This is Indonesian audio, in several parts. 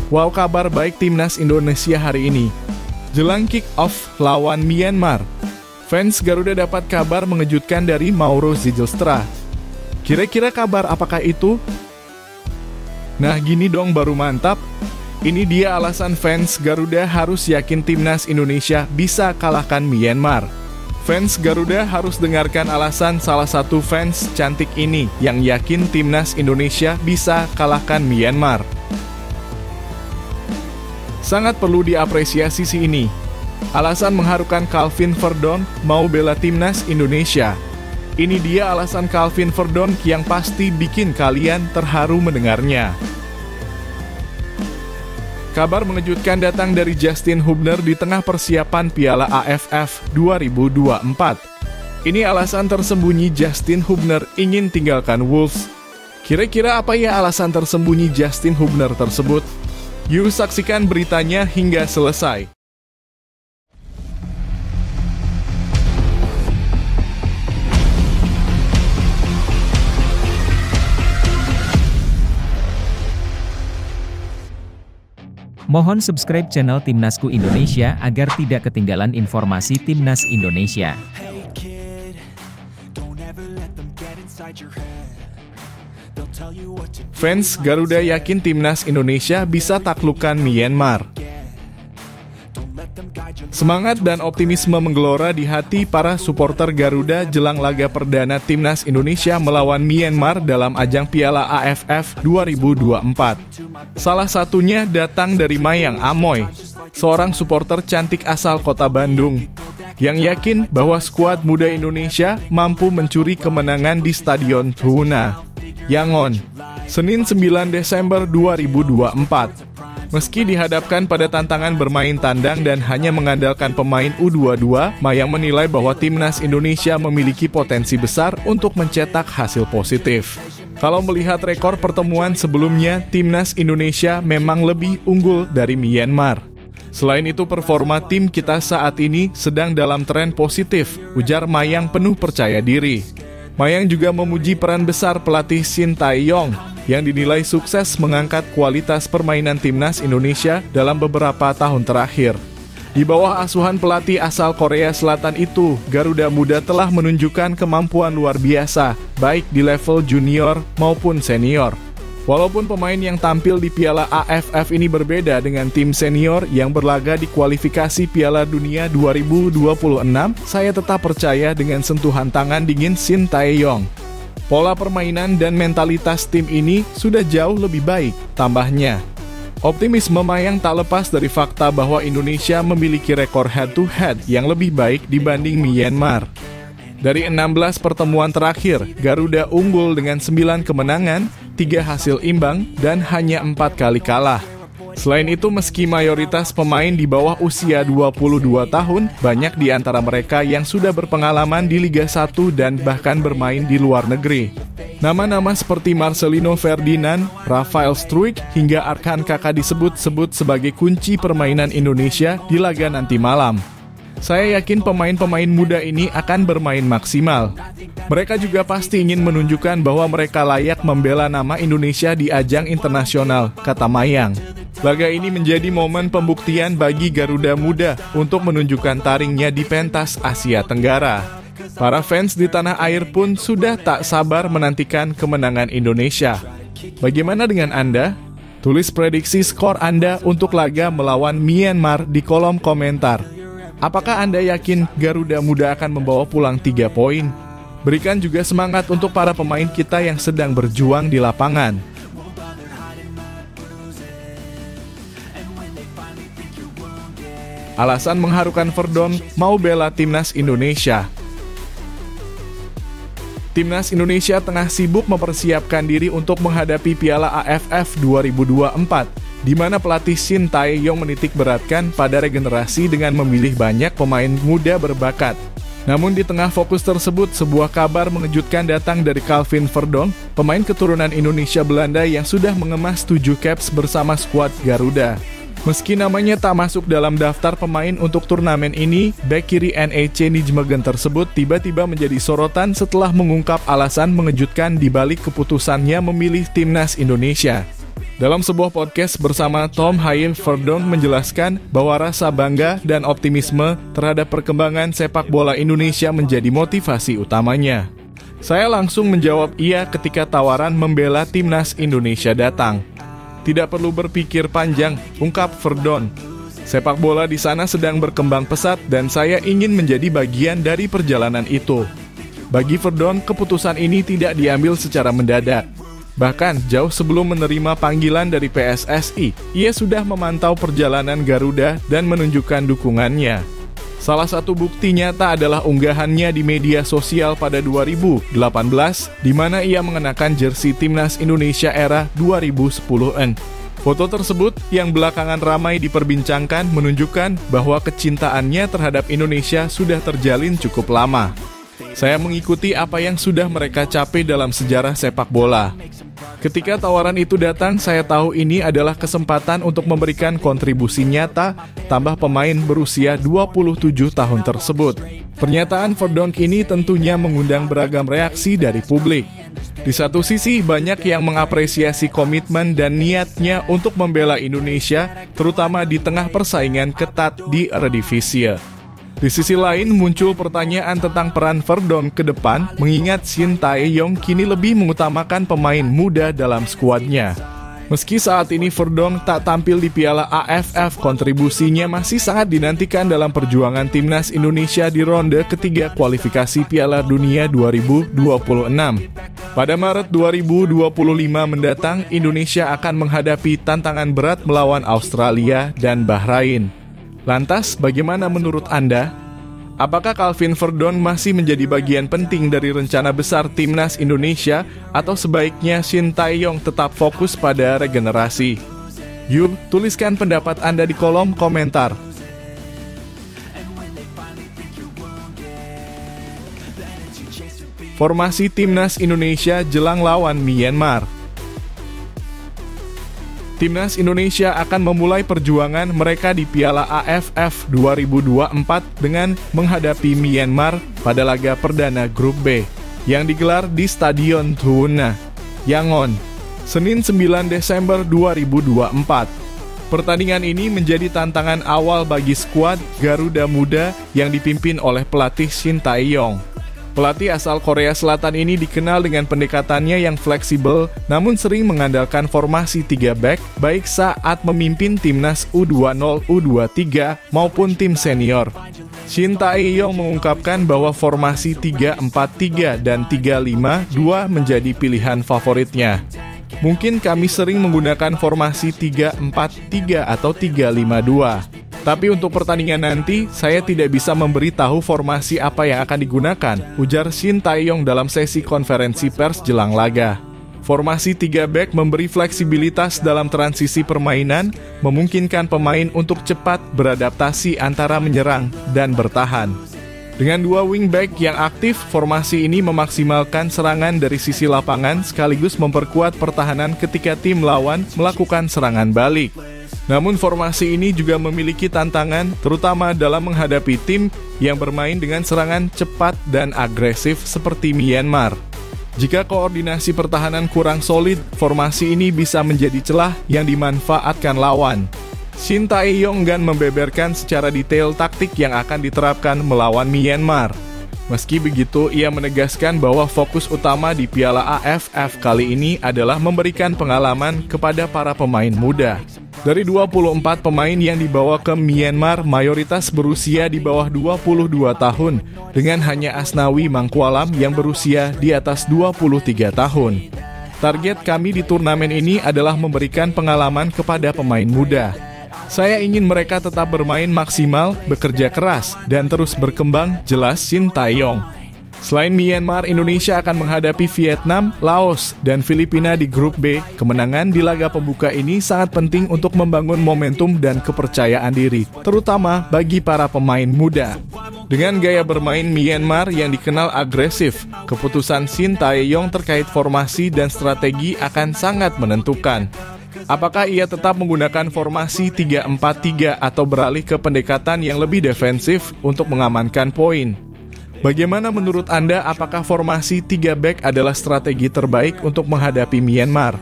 Wow, kabar baik timnas Indonesia hari ini. Jelang kick-off lawan Myanmar, fans Garuda dapat kabar mengejutkan dari Mauro Zylstra. Kira-kira kabar apakah itu? Nah, gini dong baru mantap. Ini dia alasan fans Garuda harus yakin timnas Indonesia bisa kalahkan Myanmar. Fans Garuda harus dengarkan alasan salah satu fans cantik ini yang yakin timnas Indonesia bisa kalahkan Myanmar. Sangat perlu diapresiasi si ini. Alasan mengharukan Calvin Verdon mau bela timnas Indonesia. Ini dia alasan Calvin Verdon yang pasti bikin kalian terharu mendengarnya. Kabar mengejutkan datang dari Justin Hubner di tengah persiapan Piala AFF 2024. Ini alasan tersembunyi Justin Hubner ingin tinggalkan Wolves. Kira-kira apa ya alasan tersembunyi Justin Hubner tersebut? Yuk saksikan beritanya hingga selesai. Mohon subscribe channel Timnasku Indonesia agar tidak ketinggalan informasi Timnas Indonesia. Fans Garuda yakin timnas Indonesia bisa taklukkan Myanmar. Semangat dan optimisme menggelora di hati para supporter Garuda jelang laga perdana timnas Indonesia melawan Myanmar dalam ajang Piala AFF 2024. Salah satunya datang dari Mayang Amoy, seorang supporter cantik asal kota Bandung, yang yakin bahwa skuad muda Indonesia mampu mencuri kemenangan di Stadion Tuhuna, Yangon, Senin 9 Desember 2024. Meski dihadapkan pada tantangan bermain tandang dan hanya mengandalkan pemain U22, Mayang menilai bahwa timnas Indonesia memiliki potensi besar untuk mencetak hasil positif. Kalau melihat rekor pertemuan sebelumnya, timnas Indonesia memang lebih unggul dari Myanmar. Selain itu, performa tim kita saat ini sedang dalam tren positif, ujar Mayang penuh percaya diri. Mayang juga memuji peran besar pelatih Shin Tae-yong yang dinilai sukses mengangkat kualitas permainan timnas Indonesia dalam beberapa tahun terakhir. Di bawah asuhan pelatih asal Korea Selatan itu, Garuda Muda telah menunjukkan kemampuan luar biasa, baik di level junior maupun senior. Walaupun pemain yang tampil di Piala AFF ini berbeda dengan tim senior yang berlaga di kualifikasi Piala Dunia 2026, saya tetap percaya dengan sentuhan tangan dingin Shin Tae-yong. Pola permainan dan mentalitas tim ini sudah jauh lebih baik, tambahnya. Optimisme Mayang tak lepas dari fakta bahwa Indonesia memiliki rekor head-to-head yang lebih baik dibanding Myanmar. Dari 16 pertemuan terakhir, Garuda unggul dengan 9 kemenangan, 3 hasil imbang, dan hanya 4 kali kalah. Selain itu, meski mayoritas pemain di bawah usia 22 tahun, banyak di antara mereka yang sudah berpengalaman di Liga 1 dan bahkan bermain di luar negeri. Nama-nama seperti Marcelino Ferdinand, Rafael Struijk, hingga Arkan Kakak disebut-sebut sebagai kunci permainan Indonesia di laga nanti malam. Saya yakin pemain-pemain muda ini akan bermain maksimal. Mereka juga pasti ingin menunjukkan bahwa mereka layak membela nama Indonesia di ajang internasional, kata Mayang. Laga ini menjadi momen pembuktian bagi Garuda Muda untuk menunjukkan taringnya di pentas Asia Tenggara. Para fans di tanah air pun sudah tak sabar menantikan kemenangan Indonesia. Bagaimana dengan Anda? Tulis prediksi skor Anda untuk laga melawan Myanmar di kolom komentar. Apakah Anda yakin Garuda Muda akan membawa pulang 3 poin? Berikan juga semangat untuk para pemain kita yang sedang berjuang di lapangan. Alasan mengharukan Verdon mau bela timnas Indonesia. Timnas Indonesia tengah sibuk mempersiapkan diri untuk menghadapi Piala AFF 2024. Di mana pelatih Shin Tae-yong menitik beratkan pada regenerasi dengan memilih banyak pemain muda berbakat. Namun di tengah fokus tersebut, sebuah kabar mengejutkan datang dari Calvin Verdon, pemain keturunan Indonesia Belanda yang sudah mengemas 7 caps bersama skuad Garuda. Meski namanya tak masuk dalam daftar pemain untuk turnamen ini, bek kiri NEC Nijmegen tersebut tiba-tiba menjadi sorotan setelah mengungkap alasan mengejutkan di balik keputusannya memilih timnas Indonesia. Dalam sebuah podcast bersama Tom Hayen, Verdonk menjelaskan bahwa rasa bangga dan optimisme terhadap perkembangan sepak bola Indonesia menjadi motivasi utamanya. Saya langsung menjawab iya ketika tawaran membela timnas Indonesia datang. Tidak perlu berpikir panjang, ungkap Verdonk. Sepak bola di sana sedang berkembang pesat dan saya ingin menjadi bagian dari perjalanan itu. Bagi Verdonk, keputusan ini tidak diambil secara mendadak. Bahkan, jauh sebelum menerima panggilan dari PSSI, ia sudah memantau perjalanan Garuda dan menunjukkan dukungannya. Salah satu bukti nyata adalah unggahannya di media sosial pada 2018, di mana ia mengenakan jersey Timnas Indonesia era 2010-an. Foto tersebut yang belakangan ramai diperbincangkan menunjukkan bahwa kecintaannya terhadap Indonesia sudah terjalin cukup lama. Saya mengikuti apa yang sudah mereka capai dalam sejarah sepak bola. Ketika tawaran itu datang, saya tahu ini adalah kesempatan untuk memberikan kontribusi nyata, tambah pemain berusia 27 tahun tersebut. Pernyataan Verdonk ini tentunya mengundang beragam reaksi dari publik. Di satu sisi, banyak yang mengapresiasi komitmen dan niatnya untuk membela Indonesia, terutama di tengah persaingan ketat di Eredivisie. Di sisi lain, muncul pertanyaan tentang peran Verdonk ke depan, mengingat Shin Tae-yong kini lebih mengutamakan pemain muda dalam skuadnya. Meski saat ini Verdonk tak tampil di Piala AFF, kontribusinya masih sangat dinantikan dalam perjuangan timnas Indonesia di ronde ketiga kualifikasi Piala Dunia 2026. Pada Maret 2025 mendatang, Indonesia akan menghadapi tantangan berat melawan Australia dan Bahrain. Lantas, bagaimana menurut Anda? Apakah Calvin Verdonk masih menjadi bagian penting dari rencana besar Timnas Indonesia atau sebaiknya Shin Tae-yong tetap fokus pada regenerasi? Yuk, tuliskan pendapat Anda di kolom komentar. Formasi Timnas Indonesia jelang lawan Myanmar. Timnas Indonesia akan memulai perjuangan mereka di Piala AFF 2024 dengan menghadapi Myanmar pada laga perdana Grup B yang digelar di Stadion Thuna, Yangon, Senin 9 Desember 2024. Pertandingan ini menjadi tantangan awal bagi skuad Garuda Muda yang dipimpin oleh pelatih Shin Tae-yong. Pelatih asal Korea Selatan ini dikenal dengan pendekatannya yang fleksibel, namun sering mengandalkan formasi 3 back, baik saat memimpin timnas U20, U23, maupun tim senior. Shin Tae-yong mengungkapkan bahwa formasi 3-4-3 dan 3-5-2 menjadi pilihan favoritnya. Mungkin kami sering menggunakan formasi 3-4-3 atau 3-5-2. Tapi untuk pertandingan nanti, saya tidak bisa memberitahu formasi apa yang akan digunakan, ujar Shin Tae-yong dalam sesi konferensi pers jelang laga. Formasi 3 back memberi fleksibilitas dalam transisi permainan, memungkinkan pemain untuk cepat beradaptasi antara menyerang dan bertahan. Dengan 2 wingback yang aktif, formasi ini memaksimalkan serangan dari sisi lapangan sekaligus memperkuat pertahanan ketika tim lawan melakukan serangan balik. Namun formasi ini juga memiliki tantangan, terutama dalam menghadapi tim yang bermain dengan serangan cepat dan agresif seperti Myanmar. Jika koordinasi pertahanan kurang solid, formasi ini bisa menjadi celah yang dimanfaatkan lawan. Shin Tae-yong enggan membeberkan secara detail taktik yang akan diterapkan melawan Myanmar. Meski begitu, ia menegaskan bahwa fokus utama di Piala AFF kali ini adalah memberikan pengalaman kepada para pemain muda. Dari 24 pemain yang dibawa ke Myanmar, mayoritas berusia di bawah 22 tahun, dengan hanya Asnawi Mangkualam yang berusia di atas 23 tahun. Target kami di turnamen ini adalah memberikan pengalaman kepada pemain muda. Saya ingin mereka tetap bermain maksimal, bekerja keras, dan terus berkembang, jelas Shin Tae-yong. Selain Myanmar, Indonesia akan menghadapi Vietnam, Laos, dan Filipina di Grup B. Kemenangan di laga pembuka ini sangat penting untuk membangun momentum dan kepercayaan diri, terutama bagi para pemain muda. Dengan gaya bermain Myanmar yang dikenal agresif, keputusan Shin Tae-yong terkait formasi dan strategi akan sangat menentukan. Apakah ia tetap menggunakan formasi 3-4-3 atau beralih ke pendekatan yang lebih defensif untuk mengamankan poin? Bagaimana menurut Anda, apakah formasi 3 back adalah strategi terbaik untuk menghadapi Myanmar?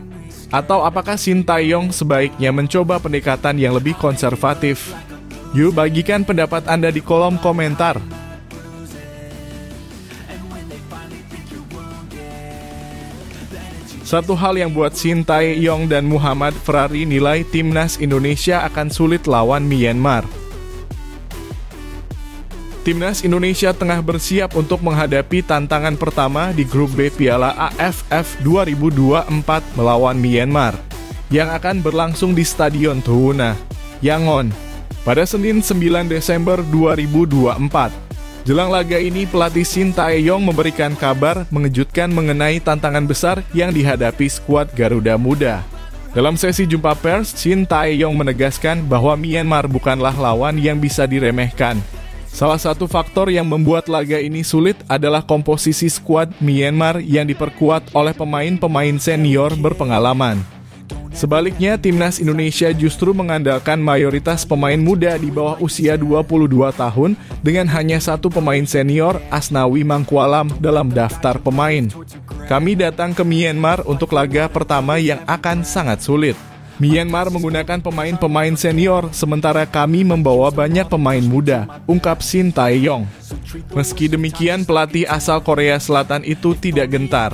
Atau apakah Shin Tae-yong sebaiknya mencoba pendekatan yang lebih konservatif? Yuk bagikan pendapat Anda di kolom komentar. Satu hal yang buat Shin Tae-yong dan Muhammad Ferrari nilai timnas Indonesia akan sulit lawan Myanmar. Timnas Indonesia tengah bersiap untuk menghadapi tantangan pertama di grup B Piala AFF 2024 melawan Myanmar, yang akan berlangsung di Stadion Tohoona, Yangon, pada Senin 9 Desember 2024. Jelang laga ini, pelatih Shin Tae-yong memberikan kabar mengejutkan mengenai tantangan besar yang dihadapi skuad Garuda Muda. Dalam sesi jumpa pers, Shin Tae-yong menegaskan bahwa Myanmar bukanlah lawan yang bisa diremehkan. Salah satu faktor yang membuat laga ini sulit adalah komposisi skuad Myanmar yang diperkuat oleh pemain-pemain senior berpengalaman. Sebaliknya, timnas Indonesia justru mengandalkan mayoritas pemain muda di bawah usia 22 tahun dengan hanya satu pemain senior, Asnawi Mangkualam, dalam daftar pemain. Kami datang ke Myanmar untuk laga pertama yang akan sangat sulit. Myanmar menggunakan pemain-pemain senior, sementara kami membawa banyak pemain muda, ungkap Shin Tae-yong. Meski demikian, pelatih asal Korea Selatan itu tidak gentar.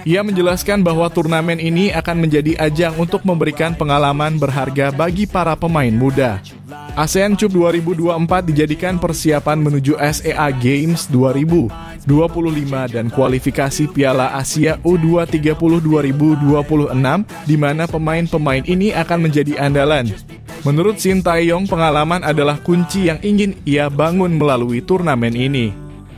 Ia menjelaskan bahwa turnamen ini akan menjadi ajang untuk memberikan pengalaman berharga bagi para pemain muda. ASEAN Cup 2024 dijadikan persiapan menuju SEA Games 2025 dan kualifikasi Piala Asia U2030 2026, di mana pemain-pemain ini akan menjadi andalan. Menurut Shin Tae-yong, pengalaman adalah kunci yang ingin ia bangun melalui turnamen ini.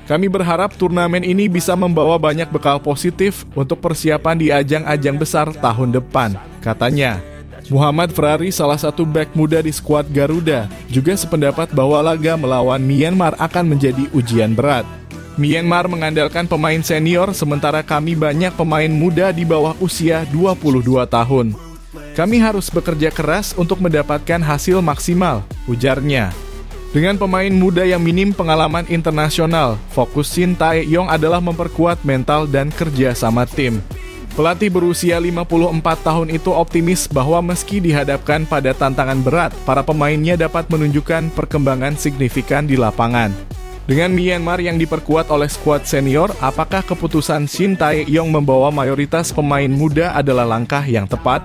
Kami berharap turnamen ini bisa membawa banyak bekal positif untuk persiapan di ajang-ajang besar tahun depan, katanya. Muhammad Ferrari, salah satu bek muda di skuad Garuda, juga sependapat bahwa laga melawan Myanmar akan menjadi ujian berat. Myanmar mengandalkan pemain senior, sementara kami banyak pemain muda di bawah usia 22 tahun. Kami harus bekerja keras untuk mendapatkan hasil maksimal, ujarnya. Dengan pemain muda yang minim pengalaman internasional, fokus Shin Tae-yong adalah memperkuat mental dan kerja sama tim. Pelatih berusia 54 tahun itu optimis bahwa meski dihadapkan pada tantangan berat, para pemainnya dapat menunjukkan perkembangan signifikan di lapangan. Dengan Myanmar yang diperkuat oleh skuad senior, apakah keputusan Shin Tae-yong membawa mayoritas pemain muda adalah langkah yang tepat?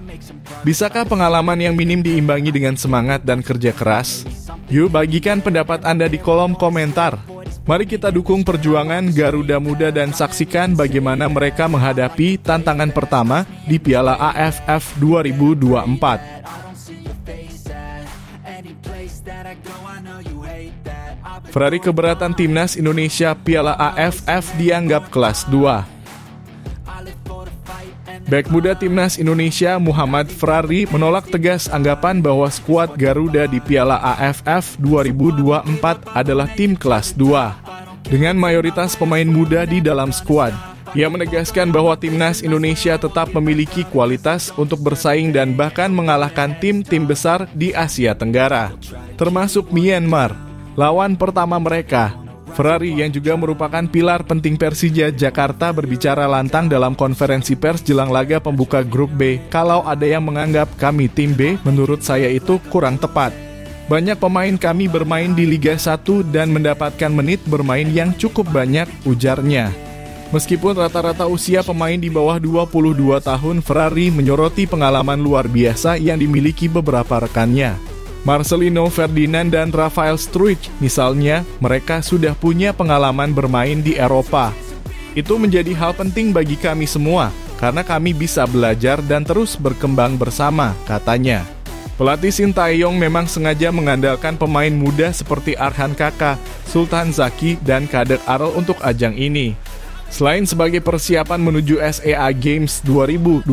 Bisakah pengalaman yang minim diimbangi dengan semangat dan kerja keras? Yuk bagikan pendapat Anda di kolom komentar. Mari kita dukung perjuangan Garuda Muda dan saksikan bagaimana mereka menghadapi tantangan pertama di Piala AFF 2024. Ferrari, keberatan timnas Indonesia Piala AFF dianggap kelas 2. Bek muda timnas Indonesia Muhammad Ferrari menolak tegas anggapan bahwa skuad Garuda di Piala AFF 2024 adalah tim kelas 2. Dengan mayoritas pemain muda di dalam skuad, ia menegaskan bahwa timnas Indonesia tetap memiliki kualitas untuk bersaing dan bahkan mengalahkan tim-tim besar di Asia Tenggara, termasuk Myanmar, lawan pertama mereka. Ferrari, yang juga merupakan pilar penting Persija Jakarta, berbicara lantang dalam konferensi pers jelang laga pembuka grup B. Kalau ada yang menganggap kami tim B, menurut saya itu kurang tepat. Banyak pemain kami bermain di Liga 1 dan mendapatkan menit bermain yang cukup banyak, ujarnya. Meskipun rata-rata usia pemain di bawah 22 tahun, Ferrari menyoroti pengalaman luar biasa yang dimiliki beberapa rekannya. Marcelino Ferdinand dan Rafael Struijk misalnya, mereka sudah punya pengalaman bermain di Eropa. Itu menjadi hal penting bagi kami semua, karena kami bisa belajar dan terus berkembang bersama, katanya. Pelatih Shin Tae-yong memang sengaja mengandalkan pemain muda seperti Arhan Kaka, Sultan Zaki, dan Kader Arel untuk ajang ini. Selain sebagai persiapan menuju SEA Games 2025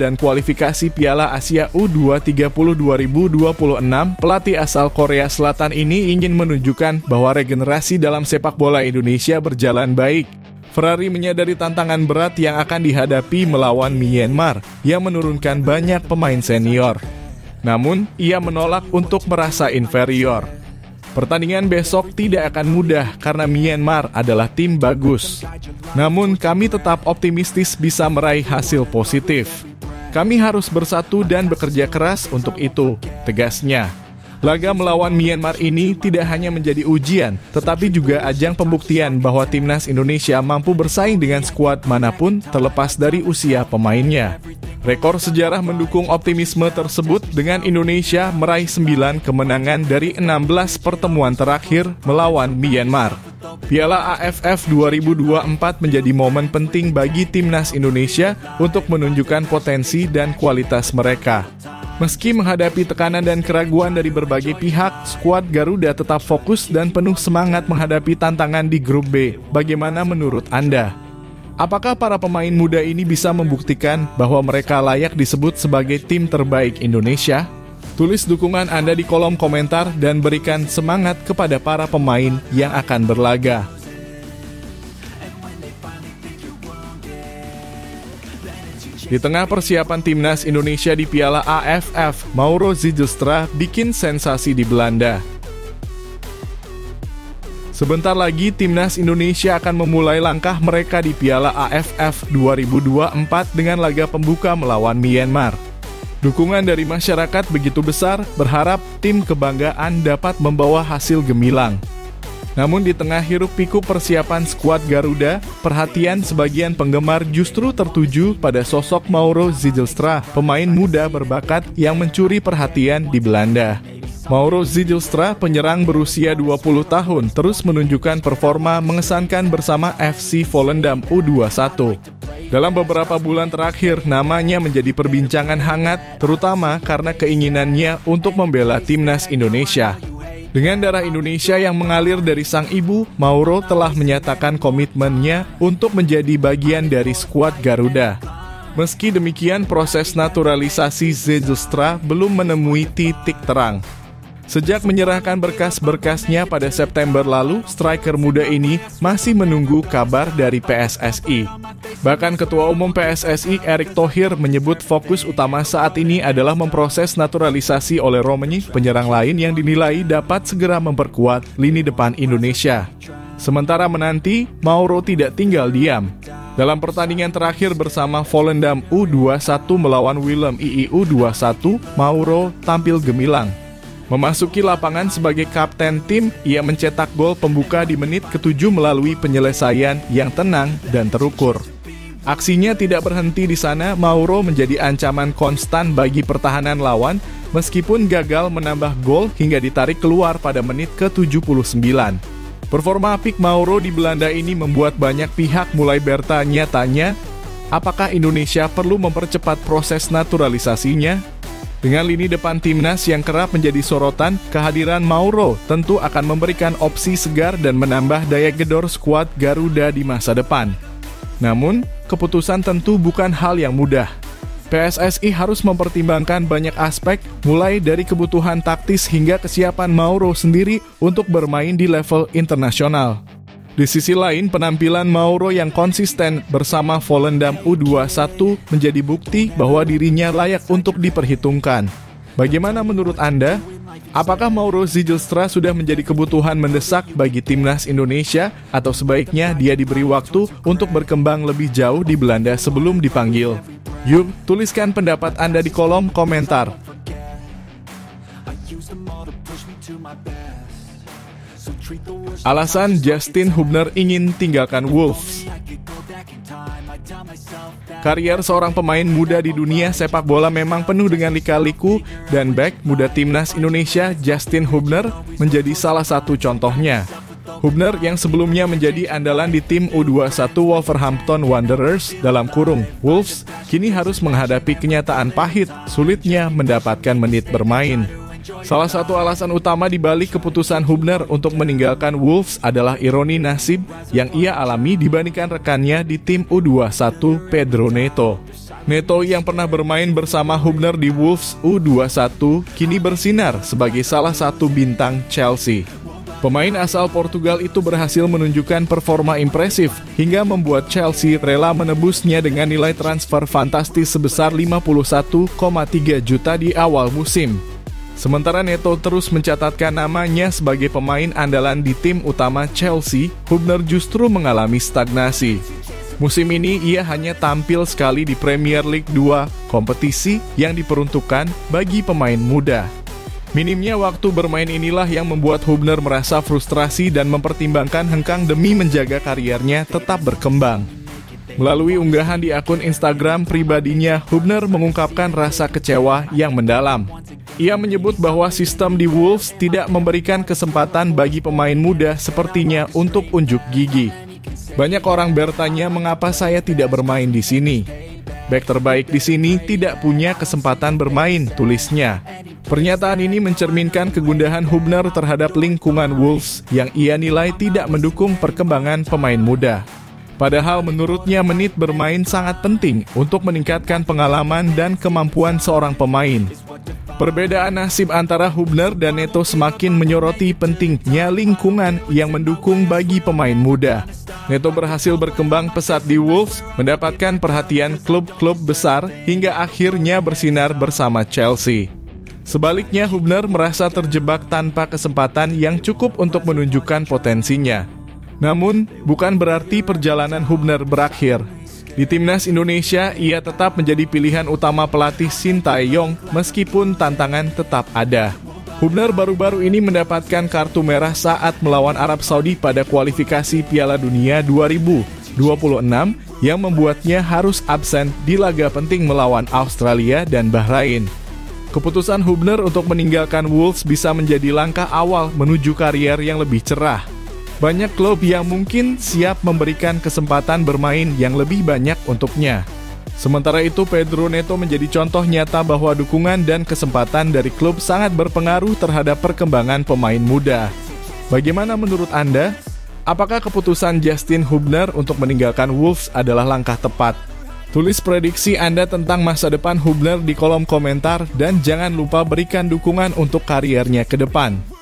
dan kualifikasi Piala Asia U2030 2026, pelatih asal Korea Selatan ini ingin menunjukkan bahwa regenerasi dalam sepak bola Indonesia berjalan baik. Ferrari menyadari tantangan berat yang akan dihadapi melawan Myanmar yang menurunkan banyak pemain senior. Namun, ia menolak untuk merasa inferior. Pertandingan besok tidak akan mudah karena Myanmar adalah tim bagus. Namun kami tetap optimistis bisa meraih hasil positif. Kami harus bersatu dan bekerja keras untuk itu, tegasnya. Laga melawan Myanmar ini tidak hanya menjadi ujian, tetapi juga ajang pembuktian bahwa timnas Indonesia mampu bersaing dengan skuad manapun terlepas dari usia pemainnya. Rekor sejarah mendukung optimisme tersebut dengan Indonesia meraih 9 kemenangan dari 16 pertemuan terakhir melawan Myanmar. Piala AFF 2024 menjadi momen penting bagi timnas Indonesia untuk menunjukkan potensi dan kualitas mereka. Meski menghadapi tekanan dan keraguan dari berbagai pihak, skuad Garuda tetap fokus dan penuh semangat menghadapi tantangan di grup B. Bagaimana menurut Anda? Apakah para pemain muda ini bisa membuktikan bahwa mereka layak disebut sebagai tim terbaik Indonesia? Tulis dukungan Anda di kolom komentar dan berikan semangat kepada para pemain yang akan berlaga. Di tengah persiapan timnas Indonesia di Piala AFF, Mauro Zijlstra bikin sensasi di Belanda. Sebentar lagi timnas Indonesia akan memulai langkah mereka di Piala AFF 2024 dengan laga pembuka melawan Myanmar. Dukungan dari masyarakat begitu besar, berharap tim kebanggaan dapat membawa hasil gemilang. Namun di tengah hiruk-pikuk persiapan skuad Garuda, perhatian sebagian penggemar justru tertuju pada sosok Mauro Zijlstra, pemain muda berbakat yang mencuri perhatian di Belanda. Mauro Zijlstra, penyerang berusia 20 tahun, terus menunjukkan performa mengesankan bersama FC Volendam U21. Dalam beberapa bulan terakhir, namanya menjadi perbincangan hangat, terutama karena keinginannya untuk membela timnas Indonesia. Dengan darah Indonesia yang mengalir dari sang ibu, Mauro telah menyatakan komitmennya untuk menjadi bagian dari skuad Garuda. Meski demikian, proses naturalisasi Zijlstra belum menemui titik terang. Sejak menyerahkan berkas-berkasnya pada September lalu, striker muda ini masih menunggu kabar dari PSSI. Bahkan Ketua Umum PSSI Erick Thohir menyebut fokus utama saat ini adalah memproses naturalisasi oleh Romani, penyerang lain yang dinilai dapat segera memperkuat lini depan Indonesia. Sementara menanti, Mauro tidak tinggal diam. Dalam pertandingan terakhir bersama Volendam U21 melawan Willem II U21, Mauro tampil gemilang. Memasuki lapangan sebagai kapten tim, ia mencetak gol pembuka di menit ke-7 melalui penyelesaian yang tenang dan terukur. Aksinya tidak berhenti di sana, Mauro menjadi ancaman konstan bagi pertahanan lawan, meskipun gagal menambah gol hingga ditarik keluar pada menit ke-79. Performa apik Mauro di Belanda ini membuat banyak pihak mulai bertanya-tanya, apakah Indonesia perlu mempercepat proses naturalisasinya? Dengan lini depan timnas yang kerap menjadi sorotan, kehadiran Mauro tentu akan memberikan opsi segar dan menambah daya gedor skuad Garuda di masa depan. Namun, keputusan tentu bukan hal yang mudah. PSSI harus mempertimbangkan banyak aspek, mulai dari kebutuhan taktis hingga kesiapan Mauro sendiri untuk bermain di level internasional. Di sisi lain, penampilan Mauro yang konsisten bersama Volendam U21 menjadi bukti bahwa dirinya layak untuk diperhitungkan. Bagaimana menurut Anda? Apakah Mauro Zijlstra sudah menjadi kebutuhan mendesak bagi timnas Indonesia atau sebaiknya dia diberi waktu untuk berkembang lebih jauh di Belanda sebelum dipanggil? Yuk, tuliskan pendapat Anda di kolom komentar. Alasan Justin Hubner ingin tinggalkan Wolves. Karier seorang pemain muda di dunia sepak bola memang penuh dengan lika-liku dan bek muda timnas Indonesia Justin Hubner menjadi salah satu contohnya. Hubner yang sebelumnya menjadi andalan di tim U21 Wolverhampton Wanderers (Wolves), kini harus menghadapi kenyataan pahit, sulitnya mendapatkan menit bermain. Salah satu alasan utama di balik keputusan Hubner untuk meninggalkan Wolves adalah ironi nasib yang ia alami dibandingkan rekannya di tim U21 Pedro Neto. Neto yang pernah bermain bersama Hubner di Wolves U21 kini bersinar sebagai salah satu bintang Chelsea. Pemain asal Portugal itu berhasil menunjukkan performa impresif hingga membuat Chelsea rela menebusnya dengan nilai transfer fantastis sebesar 51,3 juta di awal musim. Sementara Neto terus mencatatkan namanya sebagai pemain andalan di tim utama Chelsea, Hubner justru mengalami stagnasi. Musim ini ia hanya tampil sekali di Premier League 2 kompetisi yang diperuntukkan bagi pemain muda. Minimnya waktu bermain inilah yang membuat Hubner merasa frustrasi dan mempertimbangkan hengkang demi menjaga kariernya tetap berkembang. Melalui unggahan di akun Instagram pribadinya, Hubner mengungkapkan rasa kecewa yang mendalam. Ia menyebut bahwa sistem di Wolves tidak memberikan kesempatan bagi pemain muda sepertinya untuk unjuk gigi. Banyak orang bertanya mengapa saya tidak bermain di sini. Bek terbaik di sini tidak punya kesempatan bermain, tulisnya. Pernyataan ini mencerminkan kegundahan Hubner terhadap lingkungan Wolves yang ia nilai tidak mendukung perkembangan pemain muda. Padahal menurutnya menit bermain sangat penting untuk meningkatkan pengalaman dan kemampuan seorang pemain. Perbedaan nasib antara Hubner dan Neto semakin menyoroti pentingnya lingkungan yang mendukung bagi pemain muda. Neto berhasil berkembang pesat di Wolves, mendapatkan perhatian klub-klub besar hingga akhirnya bersinar bersama Chelsea. Sebaliknya, Hubner merasa terjebak tanpa kesempatan yang cukup untuk menunjukkan potensinya. Namun, bukan berarti perjalanan Hubner berakhir. Di Timnas Indonesia, ia tetap menjadi pilihan utama pelatih Shin Tae-yong meskipun tantangan tetap ada. Hubner baru-baru ini mendapatkan kartu merah saat melawan Arab Saudi pada kualifikasi Piala Dunia 2026 yang membuatnya harus absen di laga penting melawan Australia dan Bahrain. Keputusan Hubner untuk meninggalkan Wolves bisa menjadi langkah awal menuju karier yang lebih cerah. Banyak klub yang mungkin siap memberikan kesempatan bermain yang lebih banyak untuknya. Sementara itu, Pedro Neto menjadi contoh nyata bahwa dukungan dan kesempatan dari klub sangat berpengaruh terhadap perkembangan pemain muda. Bagaimana menurut Anda? Apakah keputusan Justin Hubner untuk meninggalkan Wolves adalah langkah tepat? Tulis prediksi Anda tentang masa depan Hubner di kolom komentar dan jangan lupa berikan dukungan untuk kariernya ke depan.